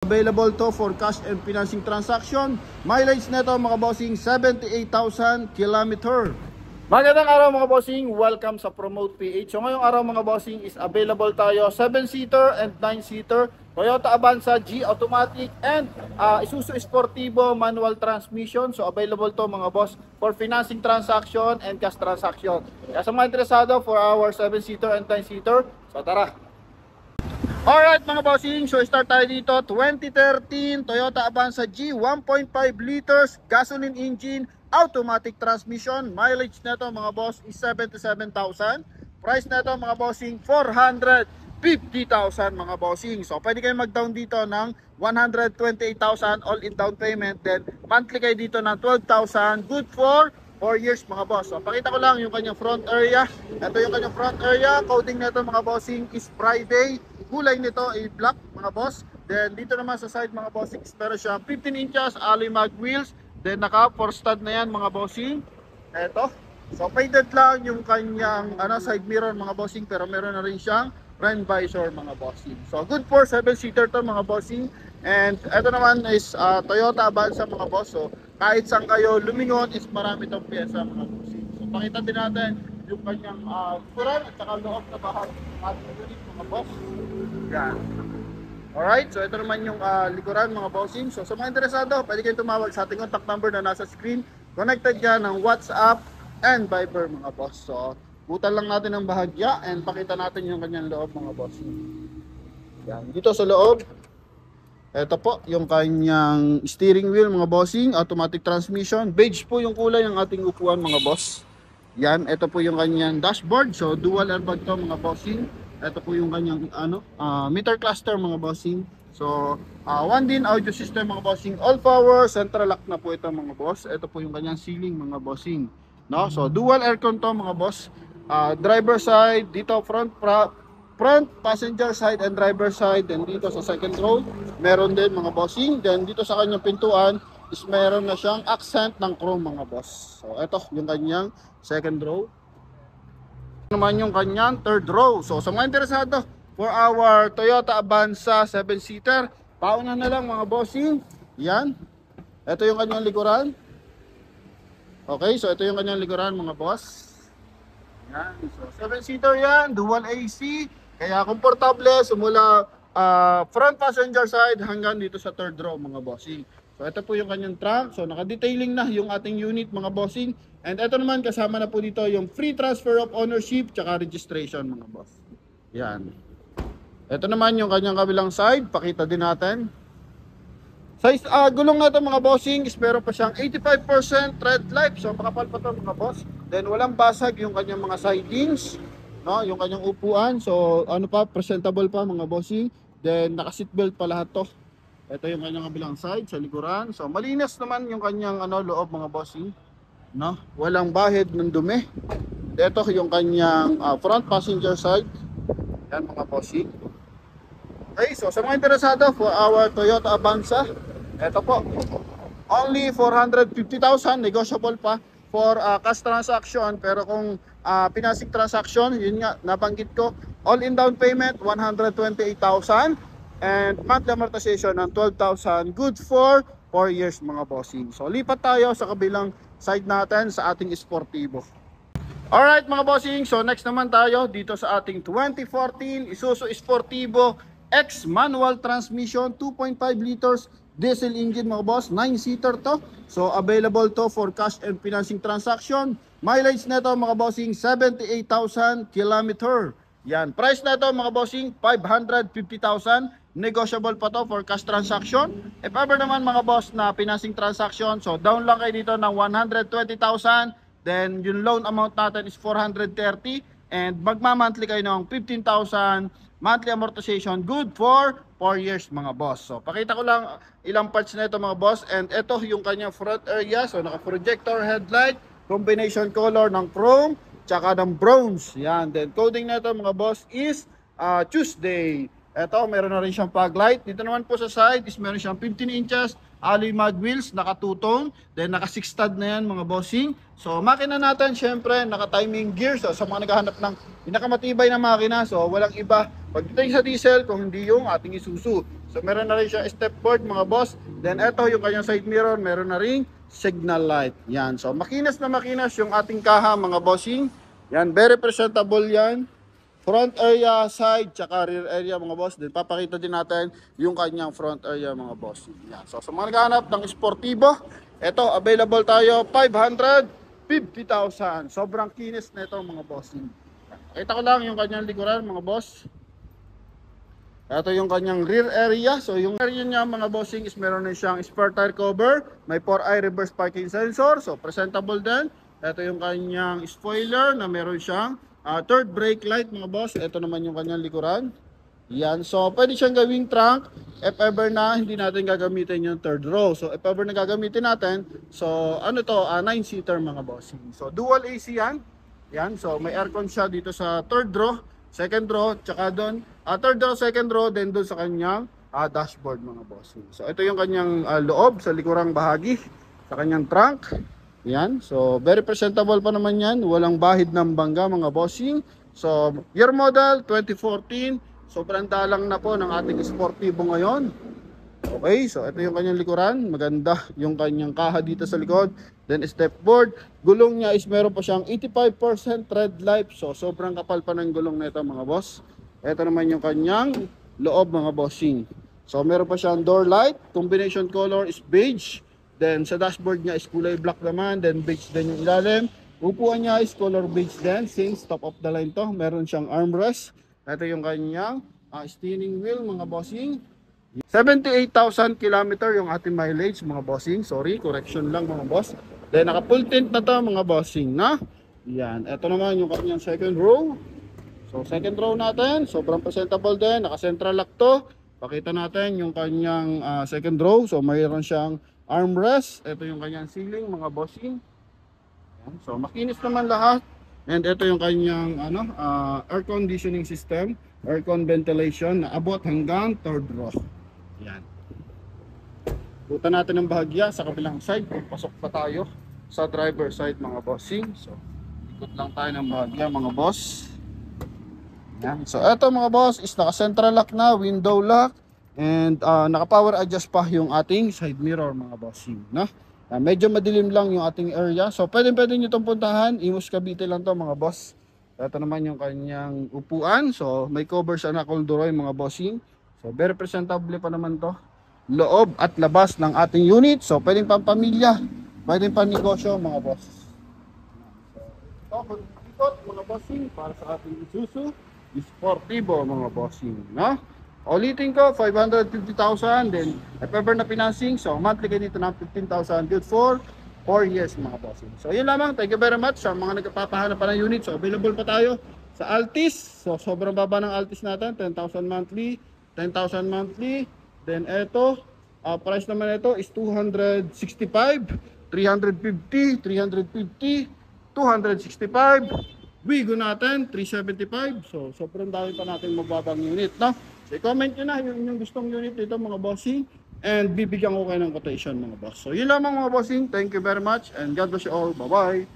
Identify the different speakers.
Speaker 1: Available to for cash and financing transaction. Mileage nito mga bossing 78,000 kilometer. Magandang araw mga bossing, welcome sa Promote PH. So ngayong araw mga bossing is available tayo 7-seater and 9-seater Toyota Avanza G automatic and Isuzu Sportivo manual transmission. So available to mga boss for financing transaction and cash transaction. Kaya sa mga interesado for our 7-seater and 9-seater, so tara. Alright mga bossing, so start tayo dito. 2013 Toyota Avanza G 1.5 liters gasoline engine, automatic transmission. Mileage nito mga boss is 77,000. Price nito mga bossing 450,000 mga bossing. So pwede kayo mag-down dito ng 128,000 all in down payment. Then monthly kayo dito ng 12,000. Good for 4 years mga boss. So pakita ko lang yung kanyang front area. Ito yung kanyang front area. Coding nito mga bossing is Friday. Kulay nito ay black mga boss. Then dito naman sa side mga bossing, meron siya 15 inches alloy mag wheels. Then naka 4 stud na yan mga bossing. Eto. So faded lang yung kanyang side mirror mga bossing, pero meron na rin siyang front visor mga bossing. So good for 7-seater to mga bossing. And eto naman is Toyota Avanza mga boss. So kahit saan kayo lumingon is marami tong pyesa mga bossing. So pakita din natin yung kanyang likuran at saka loob na bahagi ng ating unit mga boss. Yan. Alright, so ito naman yung likuran mga bossing. So sa mga interesado, pwede kayong tumawag sa ating contact number na nasa screen. Connected yan ng WhatsApp and Viber mga boss. So butan lang natin ang bahagya and pakita natin yung kanyang loob mga bossing. Yan. Dito sa loob, ito po yung kanyang steering wheel mga bossing, automatic transmission. Beige po yung kulay ng ating upuan mga boss. Yan, ito po yung kanyang dashboard. So dual airbag to mga bossing. Ito po yung kanyang meter cluster mga bossing. So 1DIN audio system mga bossing, all power, central lock na po ito mga boss. Ito po yung kanyang ceiling mga bossing, no? So dual aircon to mga boss. Driver side dito, front passenger side and driver side. And dito sa second row meron din mga bossing. Then dito sa kanyang pintuan is meron na siyang accent ng chrome mga boss. So ito yung kanyang second row. Naman yung kanyang third row. So sa mga interesado for our Toyota Avanza 7-seater, pauna na lang mga bossing. Yan. Ito yung kanyang likuran. Okay, so ito yung kanyang likuran mga boss. Yan. So 7-seater yan, dual AC. Kaya komportable simula front passenger side hanggang dito sa third row mga bossing. So ito po yung kanyang trunk. So naka-detailing na yung ating unit mga bossing. And ito naman kasama na po dito yung free transfer of ownership tsaka registration mga boss. Yan. Ito naman yung kanyang kabilang side. Pakita din natin. Size gulong na ito mga bossing is meron pa siyang 85% tread life. So makapal pa ito mga boss. Then walang basag yung kanyang mga sidings, no? Yung kanyang upuan. So presentable pa mga bossing. Then naka seatbelt pa lahat to. Ito yung kanyang kabilang side sa likuran. So malinis naman yung kanyang loob mga bossing, no? Walang bahid ng dumi. Ito yung kanyang front passenger side. Yan mga bossing. Okay, so sa mga interesado for our Toyota Avanza, ito po. Only 450,000, negotiable pa for cash transaction. Pero kung financing transaction, yun nga nabanggit ko, all in down payment 128,000 and monthly amortization ng 12,000. Good for 4 years mga bossing. So lipat tayo sa kabilang side natin sa ating Sportivo. Alright mga bossing, so next naman tayo dito sa ating 2014 Isuzu Sportivo X manual transmission, 2.5 liters diesel engine mga boss, 9-seater to. So available to for cash and financing transaction. Mileage nito mga bossing 78,000 kilometer. Yan, price nito mga bossing 550,000. Negotiable pa to for cash transaction. If ever naman mga boss na financing transaction, so down lang kayo dito ng 120,000. Then yung loan amount natin is 430. And magma-monthly kayo ng 15,000. Monthly amortization, good for 4 years mga boss. So pakita ko lang ilang parts na ito mga boss. And ito yung kanyang front area. So naka-projector headlight, combination color ng chrome tsaka ng bronze. Yan. Then coding na ito mga boss is Tuesday. Ito, meron na rin siyang fog light. Dito naman po sa side is meron siyang 15 inches alloy mag wheels, naka 2-tone, then naka 6 stud na yan mga bossing. So makina natin syempre naka timing gear. So sa mga naghahanap ng pinakamatibay na makina, so walang iba pagdating sa diesel kung hindi yung ating Isuzu. So meron na rin siya step board mga boss. Then ito yung kanyang side mirror, meron na ring signal light. Yan. So makinis na makinis yung ating kaha mga bossing. Yan, very presentable yan. Front area, side, tsaka rear area mga boss. Then papakita din natin yung kanyang front area mga boss. Yan. So sa mga naghahanap ng sportibo, ito available tayo 550,000. Sobrang kinis na ito mga bossing. Kita ko lang yung kanyang likuran mga boss. Ito yung kanyang rear area. So yung area niya mga bossing is meron na siyang spare tire cover. May 4i reverse parking sensor. So presentable din. Ito yung kanyang spoiler na meron siyang third brake light mga boss. Ito naman yung kanyang likuran. Yan. So pwede siyang gawing trunk if ever na hindi natin gagamitin yung third row. So if ever na gagamitin natin, so ano to, 9-seater mga bossing. So dual AC yan. Yan. So may aircon siya dito sa third row, second row, tsaka doon third row, second row, then doon sa kanyang dashboard mga bossing. So ito yung kanyang loob sa likurang bahagi, sa kanyang trunk. Yan. So very presentable pa naman yan. Walang bahid ng bangga mga bossing. So year model 2014. Sobrang dalang na po ng ating sportibo ngayon. Okay, so ito yung kanyang likuran. Maganda yung kanyang kaha dito sa likod. Then step board. Gulong niya is meron pa siyang 85% tread life. So sobrang kapal pa ng gulong na ito mga boss. Ito naman yung kanyang loob mga bossing. So meron pa siyang door light. Combination color is beige. Then sa dashboard niya is kulay black naman. Then beige din yung ilalim. Upuan niya is color beige din. Since top of the line to. Meron siyang armrest. Ito yung kanyang steering wheel mga bossing. 78,000 km yung ating mileage mga bossing. Sorry, correction lang mga boss. Then naka full tint na to mga bossing na. Yan, ito naman yung kanyang second row. So second row natin, sobrang presentable din. Naka central lock to. Pakita natin yung kanyang second row. So mayroon siyang armrest. Ito yung kanyang ceiling mga bossing. Yan. So makinis naman lahat. And ito yung kanyang air conditioning system, aircon ventilation na abot hanggang third row. Yan. Buta natin ng bahagya sa kabilang side. Pasok pa tayo sa driver side mga bossing. So ikot lang tayo ng bahagya mga boss. Yan. So ito mga boss is naka central lock na, window lock, and naka power adjust pa yung ating side mirror mga bossing, no? Medyo madilim lang yung ating area. So pwede nyo itong puntahan. Imus Cavite lang to mga boss. Ito naman yung kanyang upuan. So may cover siya na Colduroy mga bossing. So very presentable pa naman to. Loob at labas ng ating unit. So pwedeng pampamilya, pwedeng paninegosyo mga boss. So ikot mga bossing para sa ating Isuzu Sportivo mga bossing, no? Ulitin ko, 550,000. Then if ever na financing, so monthly kayo dito ng 15,000. Good for 4 years mga bossing. So yun lamang, thank you very much sa mga nagpapahanap pa ng unit. So available pa tayo sa Altis. So sobrang baba ng Altis natin, 10,000 monthly, 10,000 monthly. Then eto, price naman ito is 265, 350, 350, 265. Wigo natin, 375. So sobrang dami pa natin mababang unit, no? So i-comment nyo na yung inyong gustong unit dito mga bossing. And bibigyan ko kayo ng quotation mga boss. So yun lamang mga bossing. Thank you very much and God bless you all. Bye bye.